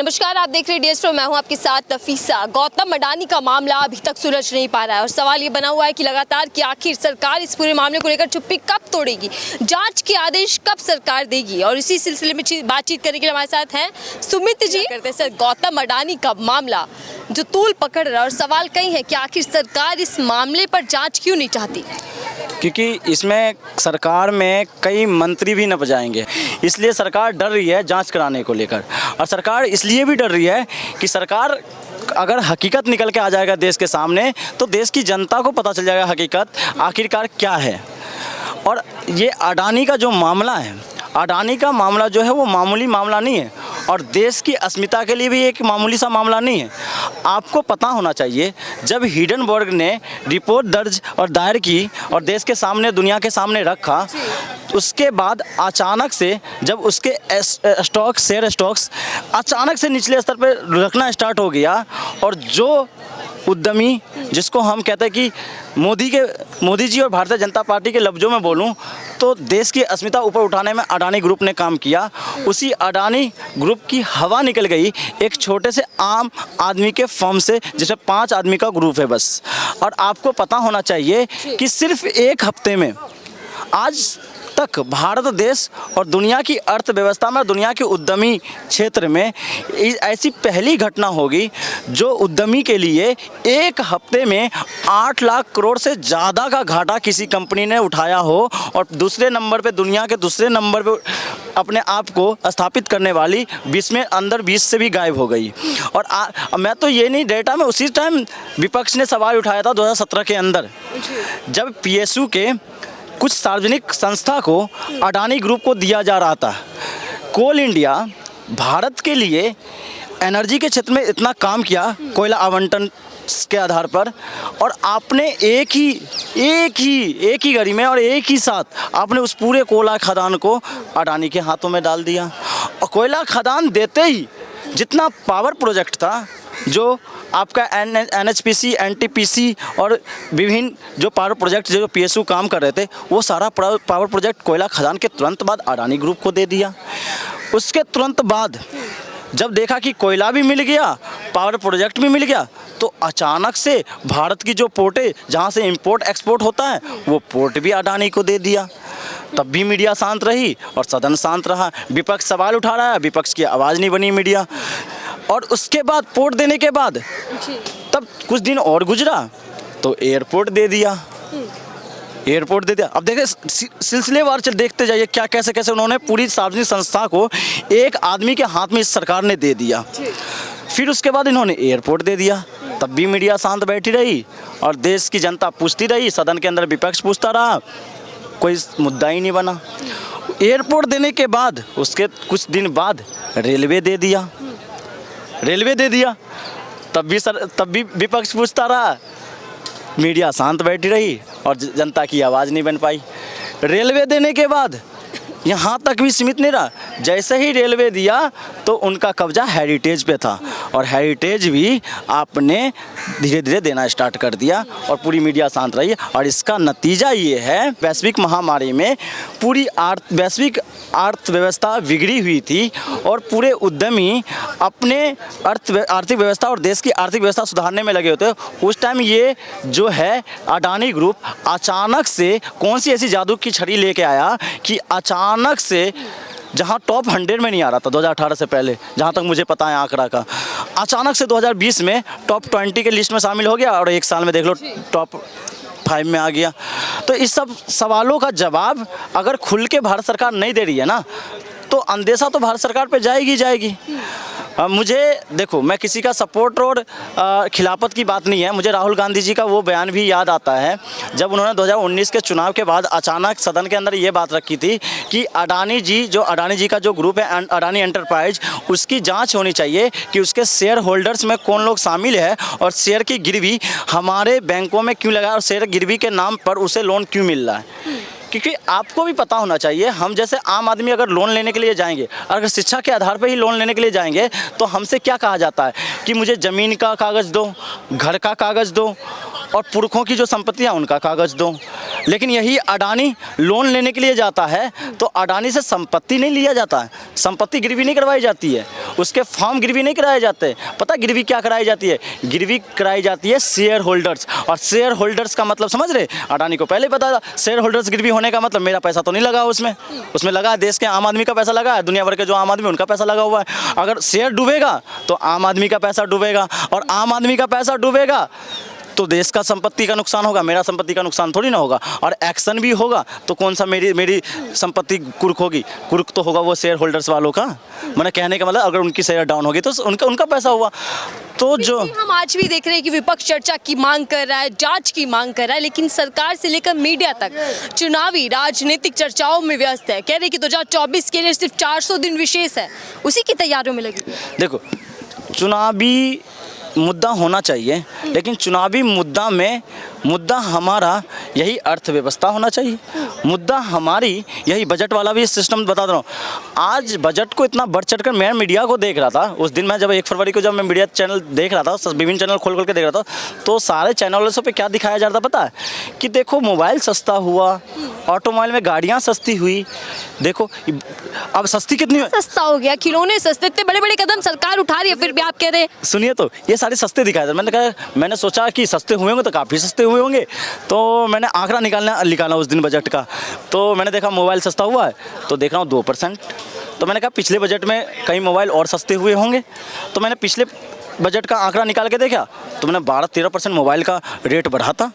नमस्कार, आप देख रहे हैं DS प्रो। मैं हूं आपके साथ नफीसा। गौतम अडानी का मामला अभी तक सुलझ नहीं पा रहा है और सवाल ये बना हुआ है कि लगातार कि आखिर सरकार इस पूरे मामले को लेकर चुप्पी कब तोड़ेगी, जांच के आदेश कब सरकार देगी। और इसी सिलसिले में बातचीत करने के लिए हमारे साथ हैं सुमित जी। करते हैं सर, गौतम अडानी का मामला जो तूल पकड़ रहा है और सवाल कई है कि आखिर सरकार इस मामले पर जाँच क्यों नहीं चाहती, क्योंकि इसमें सरकार में कई मंत्री भी न बजाएंगे, इसलिए सरकार डर रही है जांच कराने को लेकर। और सरकार इसलिए भी डर रही है कि सरकार अगर हकीकत निकल के आ जाएगा देश के सामने तो देश की जनता को पता चल जाएगा हकीकत आखिरकार क्या है। और ये अडानी का जो मामला है, अडानी का मामला जो है वो मामूली मामला नहीं है और देश की अस्मिता के लिए भी एक मामूली सा मामला नहीं है। आपको पता होना चाहिए, जब हिंडनबर्ग ने रिपोर्ट दर्ज और दायर की और देश के सामने, दुनिया के सामने रखा, उसके बाद अचानक से जब उसके शेयर स्टॉक्स अचानक से निचले स्तर पर रखना स्टार्ट हो गया और जो उद्यमी, जिसको हम कहते हैं कि मोदी जी और भारतीय जनता पार्टी के लफ्ज़ों में बोलूं तो देश की अस्मिता ऊपर उठाने में अडानी ग्रुप ने काम किया। उसी अडानी ग्रुप की हवा निकल गई एक छोटे से आम आदमी के फर्म से, जिसमें 5 आदमी का ग्रुप है बस। और आपको पता होना चाहिए कि सिर्फ एक हफ्ते में आज तक भारत देश और दुनिया की अर्थव्यवस्था में, दुनिया के उद्यमी क्षेत्र में ऐसी पहली घटना होगी जो उद्यमी के लिए एक हफ्ते में 8 लाख करोड़ से ज़्यादा का घाटा किसी कंपनी ने उठाया हो और दूसरे नंबर पे, दुनिया के दूसरे नंबर पे अपने आप को स्थापित करने वाली 20 में अंदर 20 से भी गायब हो गई। और मैं तो ये नहीं, डेटा में उसी टाइम विपक्ष ने सवाल उठाया था 2017 के अंदर, जब PSU के कुछ सार्वजनिक संस्था को अडानी ग्रुप को दिया जा रहा था। कोल इंडिया भारत के लिए एनर्जी के क्षेत्र में इतना काम किया, कोयला आवंटन के आधार पर, और आपने एक ही घड़ी में और एक ही साथ आपने उस पूरे कोयला खदान को अडानी के हाथों में डाल दिया। और कोयला खदान देते ही जितना पावर प्रोजेक्ट था, जो आपका NHPC, NTPC और विभिन्न जो पावर प्रोजेक्ट जो PSU काम कर रहे थे, वो सारा पावर प्रोजेक्ट कोयला खदान के तुरंत बाद अडानी ग्रुप को दे दिया। उसके तुरंत बाद जब देखा कि कोयला भी मिल गया, पावर प्रोजेक्ट भी मिल गया, तो अचानक से भारत की जो पोर्टें जहाँ से इंपोर्ट एक्सपोर्ट होता है, वो पोर्ट भी अडानी को दे दिया। तब भी मीडिया शांत रही और सदन शांत रहा। विपक्ष सवाल उठा रहा है, विपक्ष की आवाज़ नहीं बनी मीडिया। और उसके बाद पोर्ट देने के बाद तब कुछ दिन और गुजरा तो एयरपोर्ट दे दिया, एयरपोर्ट दे दिया। अब देखें सिलसिलेवार देखते जाइए क्या कैसे कैसे उन्होंने पूरी सार्वजनिक संस्था को एक आदमी के हाथ में इस सरकार ने दे दिया। फिर उसके बाद इन्होंने एयरपोर्ट दे दिया, तब भी मीडिया शांत बैठी रही और देश की जनता पूछती रही, सदन के अंदर विपक्ष पूछता रहा, कोई मुद्दा ही नहीं बना। एयरपोर्ट देने के बाद उसके कुछ दिन बाद रेलवे दे दिया, तब भी विपक्ष पूछता रहा, मीडिया शांत बैठी रही और जनता की आवाज़ नहीं बन पाई। रेलवे देने के बाद यहाँ तक भी सीमित नहीं रहा, जैसे ही रेलवे दिया तो उनका कब्जा हेरिटेज पे था और हेरिटेज भी आपने धीरे धीरे देना स्टार्ट कर दिया और पूरी मीडिया शांत रही। और इसका नतीजा ये है, वैश्विक महामारी में पूरी वैश्विक अर्थव्यवस्था बिगड़ी हुई थी और पूरे उद्यमी अपने आर्थिक व्यवस्था और देश की आर्थिक व्यवस्था सुधारने में लगे होते। उस टाइम ये जो है अडानी ग्रुप अचानक से कौन सी ऐसी जादू की छड़ी लेके आया कि अचानक से जहां टॉप 100 में नहीं आ रहा था 2018 से पहले, जहां तक मुझे पता है आंकड़ा का, अचानक से 2020 में टॉप 20 के लिस्ट में शामिल हो गया और एक साल में देख लो टॉप 5 में आ गया। तो इस सब सवालों का जवाब अगर खुल के भारत सरकार नहीं दे रही है ना, तो अंदेशा तो भारत सरकार पे जाएगी। मुझे देखो, मैं किसी का सपोर्टर और खिलाफत की बात नहीं है, मुझे राहुल गांधी जी का वो बयान भी याद आता है जब उन्होंने 2019 के चुनाव के बाद अचानक सदन के अंदर ये बात रखी थी कि अडानी जी का जो ग्रुप है अडानी एंटरप्राइज, उसकी जांच होनी चाहिए कि उसके शेयर होल्डर्स में कौन लोग शामिल है और शेयर की गिरवी हमारे बैंकों में क्यों लगा और शेयर गिरवी के नाम पर उसे लोन क्यों मिल रहा है। क्योंकि आपको भी पता होना चाहिए, हम जैसे आम आदमी अगर लोन लेने के लिए जाएंगे, अगर शिक्षा के आधार पर ही लोन लेने के लिए जाएंगे तो हमसे क्या कहा जाता है कि मुझे ज़मीन का कागज़ दो, घर का कागज़ दो और पुरखों की जो संपत्तियाँ उनका कागज़ दो। लेकिन यही अडानी लोन लेने के लिए जाता है तो अडानी से संपत्ति नहीं लिया जाता है, संपत्ति गिरवी नहीं करवाई जाती है, उसके फॉर्म गिरवी नहीं कराए जाते। पता गिरवी क्या कराई जाती है? गिरवी कराई जाती है शेयर होल्डर्स। और शेयर होल्डर्स का मतलब समझ रहे? अडानी को पहले पता था शेयर होल्डर्स गिरवी होने का मतलब मेरा पैसा तो नहीं लगा उसमें, उसमें लगा देश के आम आदमी का पैसा लगा है, दुनिया भर के जो आम आदमी उनका पैसा लगा हुआ है। अगर शेयर डूबेगा तो आम आदमी का पैसा डूबेगा, और आम आदमी का पैसा डूबेगा तो देश का संपत्ति का नुकसान होगा, मेरा संपत्ति का नुकसान थोड़ी ना होगा। और एक्शन भी होगा तो कौन सा मेरी संपत्ति कुर्क होगी? कुर्क तो होगा वो शेयर होल्डर्स वालों का। मैंने कहने का मतलब अगर उनकी शेयर डाउन होगी तो उनका पैसा हुआ। तो जो हम आज भी देख रहे हैं कि विपक्ष चर्चा की मांग कर रहा है, जांच की मांग कर रहा है, लेकिन सरकार से लेकर मीडिया तक चुनावी राजनीतिक चर्चाओं में व्यस्त है। कह रहे कि 2024 के लिए सिर्फ 400 दिन विशेष है, उसी की तैयारियों में लगी। देखो, चुनावी मुद्दा होना चाहिए, लेकिन चुनावी मुद्दा में मुद्दा हमारा यही अर्थव्यवस्था होना चाहिए, मुद्दा हमारी यही बजट वाला भी सिस्टम बता रहा हूँ। आज बजट को इतना बढ़ चढ़ कर मैं मीडिया को देख रहा था उस दिन, मैं जब 1 फरवरी को जब मैं मीडिया चैनल देख रहा था, विभिन्न चैनल खोल के देख रहा था, तो सारे चैनलों पे क्या दिखाया जा रहा था पता है? कि देखो मोबाइल सस्ता हुआ, ऑटोमोबाइल में गाड़ियाँ सस्ती हुई। देखो अब सस्ती कितनी सस्ता हो गया, खिलौने सस्ते, इतने बड़े बड़े कदम सरकार उठा रही है, फिर भी आप कह रहे हैं। सुनिए, तो ये सारे सस्ते दिखाए थे। मैंने सोचा कि सस्ते हुए होंगे तो काफ़ी सस्ते हुए होंगे, तो मैंने आंकड़ा निकाला उस दिन बजट का। तो मैंने देखा मोबाइल सस्ता हुआ है, तो देख रहा हूँ 2%। तो मैंने कहा पिछले बजट में कई मोबाइल और सस्ते हुए होंगे, तो मैंने पिछले बजट का आंकड़ा निकाल के देखा तो मैंने 12-13% मोबाइल का रेट बढ़ा था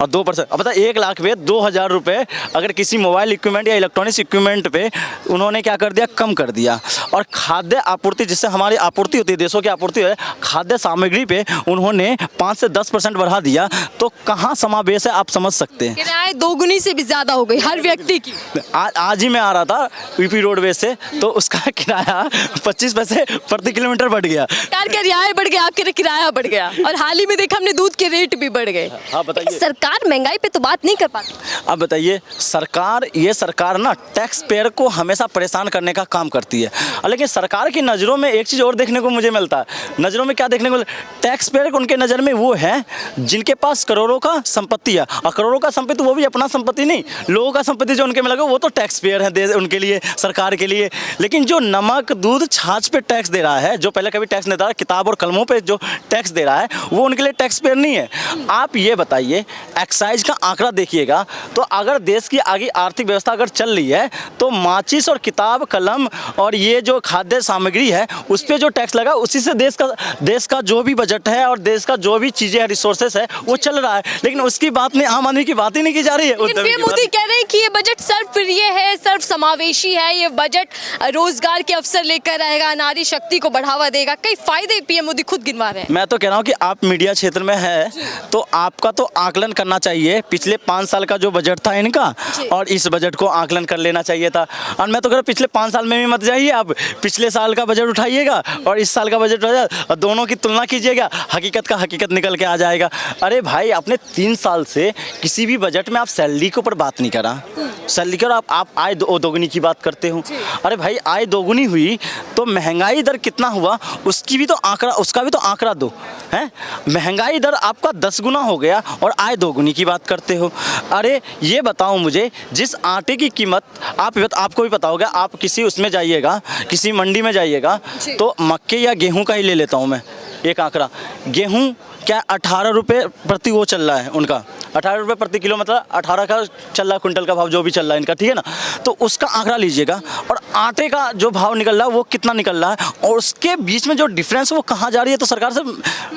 और 2%। अब बता 1 लाख पे 2,000 रुपये अगर किसी मोबाइल इक्विपमेंट या इलेक्ट्रॉनिक्स इक्विपमेंट पे उन्होंने क्या कर दिया? कम कर दिया। और खाद्य आपूर्ति, जिससे हमारी आपूर्ति होती है, देशों की आपूर्ति है, खाद्य सामग्री पे उन्होंने 5 से 10% बढ़ा दिया। तो कहाँ समावेश है आप समझ सकते हैं। किराए दोगुनी से भी ज़्यादा हो गई हर व्यक्ति की। आज ही मैं आ रहा था यूपी रोडवेज से, तो उसका किराया 25 पैसे प्रति किलोमीटर बढ़ गया। कार का रियायत बढ़ गया, आपके किराया बढ़ गया, और हाल ही में देखा हमने दूध के रेट भी बढ़ गए। हाँ बताइए। सरकार महंगाई पे तो बात नहीं कर पाती। अब बताइए, सरकार ना टैक्स पेयर को हमेशा परेशान करने का काम करती है। लेकिन सरकार की नज़रों में एक चीज़ और देखने को मुझे मिलता है। नज़रों में क्या देखने को? टैक्स पेयर उनके नज़र में वो है जिनके पास करोड़ों का संपत्ति है, और करोड़ों का संपत्ति वो भी अपना संपत्ति नहीं, लोगों का संपत्ति जो उनके में लगे वो तो टैक्स पेयर है उनके लिए, सरकार के लिए। लेकिन जो नमक दूध छाछ पे टैक्स दे रहा है, जो पहले कभी टैक्स नहीं था, किताब और कलमों पे जो टैक्स दे रहा है, वो उनके लिए टैक्स पेयर नहीं है। आप ये बताइए, एक्साइज का आंकड़ा देखिएगा तो अगर देश की आगे आर्थिक व्यवस्था अगर चल रही है तो माचिस और किताब कलम और ये जो खाद्य सामग्री है उस पर जो टैक्स लगा उसी से देश का जो भी बजट है और देश का जो भी चीज़ें हैं, रिसोर्सेस है, वो चल रहा है। लेकिन उसकी बात नहीं, आम आदमी की बात ही नहीं की जा रही है। पीएम मोदी कह रहे हैं कि ये बजट सर्वप्रिय है, सर्व समावेशी है, ये बजट रोजगार के अवसर लेकर आएगा, नारी शक्ति को बढ़ावा देगा, कई फायदे पीएम मोदी खुद गिनवा रहे हैं। मैं तो कह रहा हूँ कि आप मीडिया क्षेत्र में है तो आपका तो आकलन करना चाहिए। पिछले 5 साल का जो बजट था इनका और इस बजट को आकलन कर लेना चाहिए था। और मैं तो कह रहा हूँ पिछले 5 साल में भी मत जाइए, आप पिछले साल का बजट उठाइएगा और इस साल का बजट उठाइएगा, दोनों की तुलना कीजिएगा, हकीकत निकल के आ जाएगा। अरे भाई, आपने 3 साल से किसी भी बजट में आप सैलरी के ऊपर बात नहीं करा, सैलरी के और आप आय दोगुनी की बात करते हो। अरे भाई, आय दोगुनी हुई तो महंगाई दर कितना हुआ उसका भी तो आंकड़ा दो है। महंगाई दर आपका 10 गुना हो गया और आय दोगुनी की बात करते हो। अरे ये बताओ मुझे, जिस आटे की कीमत आपको भी पता होगा, आप किसी उसमें जाइएगा, किसी मंडी में जाइएगा तो मक्के या गेहूं का ही ले लेता हूं मैं एक आंकड़ा। गेहूं क्या 18 रुपये प्रति वो चल रहा है उनका, 18 रुपये प्रति किलो, मतलब 18 का चल रहा है क्विंटल का भाव जो भी चल रहा है इनका, ठीक है ना। तो उसका आंकड़ा लीजिएगा और आटे का जो भाव निकल रहा है वो कितना निकल रहा है और उसके बीच में जो डिफरेंस वो कहाँ जा रही है। तो सरकार से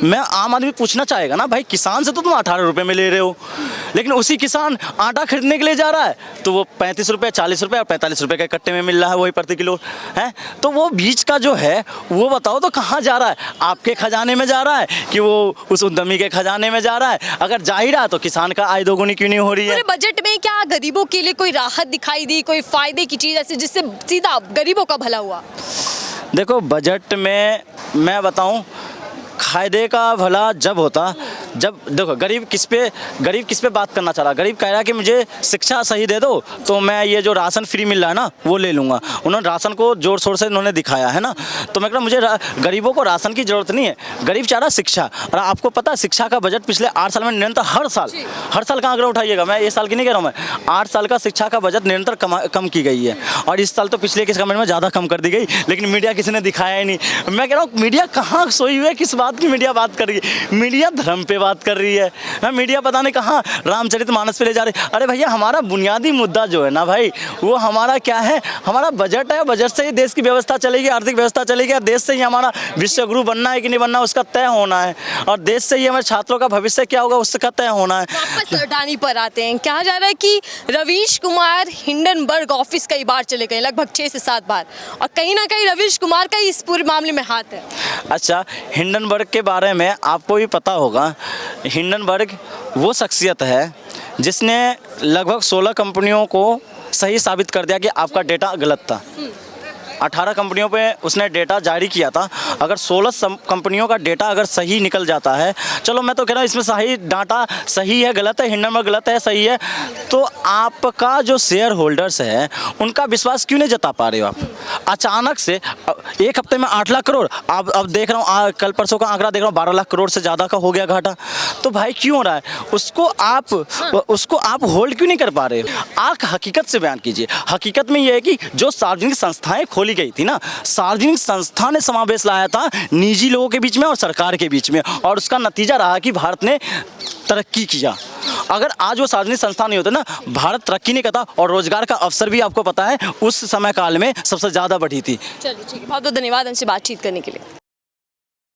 मैं आम आदमी पूछना चाहेगा ना, भाई किसान से तो तुम 18 रुपये में ले रहे हो, लेकिन उसी किसान आटा खरीदने के लिए जा रहा है तो वो 35 रुपये, 40 रुपये और 45 रुपये के कट्टे में मिल रहा है वही प्रति किलो है। तो वो बीच का जो है वो बताओ तो कहाँ जा रहा है? आपके खजाने में जा रहा है कि वो उस उद्यमी के खजाने में जा रहा है? अगर जा ही रहा है तो किसान का आय दोगुनी क्यों नहीं हो रही है? पूरे बजट में क्या गरीबों के लिए कोई राहत दिखाई दी, कोई फायदे की चीज ऐसी जिससे सीधा गरीबों का भला हुआ? देखो, बजट में मैं बताऊं, फायदे का भला जब होता जब देखो गरीब किस पे बात करना चाह रहा, गरीब कह रहा है कि मुझे शिक्षा सही दे दो तो मैं ये जो राशन फ्री मिल रहा है ना वो ले लूँगा। उन्होंने राशन को जोर शोर से उन्होंने दिखाया है ना, तो मैं कह रहा मुझे गरीबों को राशन की ज़रूरत नहीं है, गरीब चाह रहा शिक्षा। और आपको पता है शिक्षा का बजट पिछले 8 साल में निरंतर हर साल का आंकड़ा उठाइएगा, मैं ये साल की नहीं कह रहा हूँ, मैं 8 साल का शिक्षा का बजट निरंतर कम की गई है। और इस साल तो पिछले किस कमेंट में ज़्यादा कम कर दी गई, लेकिन मीडिया किसी ने दिखाया ही नहीं। मैं कह रहा हूँ मीडिया कहाँ सोई हुई है, किस बात की मीडिया बात कर रही है? मीडिया धर्म पे बात कर रही है ना, मीडिया पता नहीं कहाँ रामचरितमानस पे ले जा रही है। अरे भैया हमारा बुनियादी मुद्दा जो है ना भाई, वो हमारा क्या है, हमारा बजट है, बजट से ही देश की व्यवस्था चलेगी, आर्थिक व्यवस्था चलेगी, और देश से ही हमारा विश्व गुरु बनना है कि नहीं बनना उसका तय होना है, और देश से ही हमारे छात्रों का भविष्य क्या होगा उसका तय होना है। वापस अडानी पर आते हैं, कहा जा रहा है कि रवीश कुमार हिंडनबर्ग ऑफिस कई बार चले गए, लगभग 6 से 7 बार, और कहीं ना कहीं रवीश कुमार का इस पूरे मामले में हाथ है। अच्छा, हिंडनबर्ग के बारे में आपको भी पता होगा, हिंडनबर्ग वो शख्सियत है जिसने लगभग 16 कंपनियों को सही साबित कर दिया कि आपका डेटा गलत था। 18 कंपनियों पे उसने डेटा जारी किया था, अगर 16 कंपनियों का डेटा अगर सही निकल जाता है, चलो मैं तो कह रहा हूँ इसमें सही डाटा सही है गलत है, हिंडनबर्ग गलत है सही है, तो आपका जो शेयर होल्डर्स है उनका विश्वास क्यों नहीं जता पा रहे हो आप? अचानक से एक हफ्ते में 8 लाख करोड़, अब देख रहा हूँ कल परसों का आंकड़ा देख रहा हूँ 12 लाख करोड़ से ज़्यादा का हो गया घाटा, तो भाई क्यों हो रहा है? उसको आप होल्ड क्यों नहीं कर पा रहे? आप हकीकत से बयान कीजिए। हकीकत में ये है कि जो सार्वजनिक संस्थाएं खोली गई थी ना, सार्वजनिक संस्था ने समावेश लाया था निजी लोगों के बीच में और सरकार के बीच में, और उसका नतीजा रहा कि भारत ने तरक्की किया। अगर आज वो सार्वजनिक संस्था नहीं होते ना, भारत तरक्की नहीं करता, और रोजगार का अवसर भी आपको पता है उस समय काल में सबसे ज़्यादा बढ़ी थी। चलिए ठीक है, बहुत बहुत धन्यवाद हमसे बातचीत करने के लिए।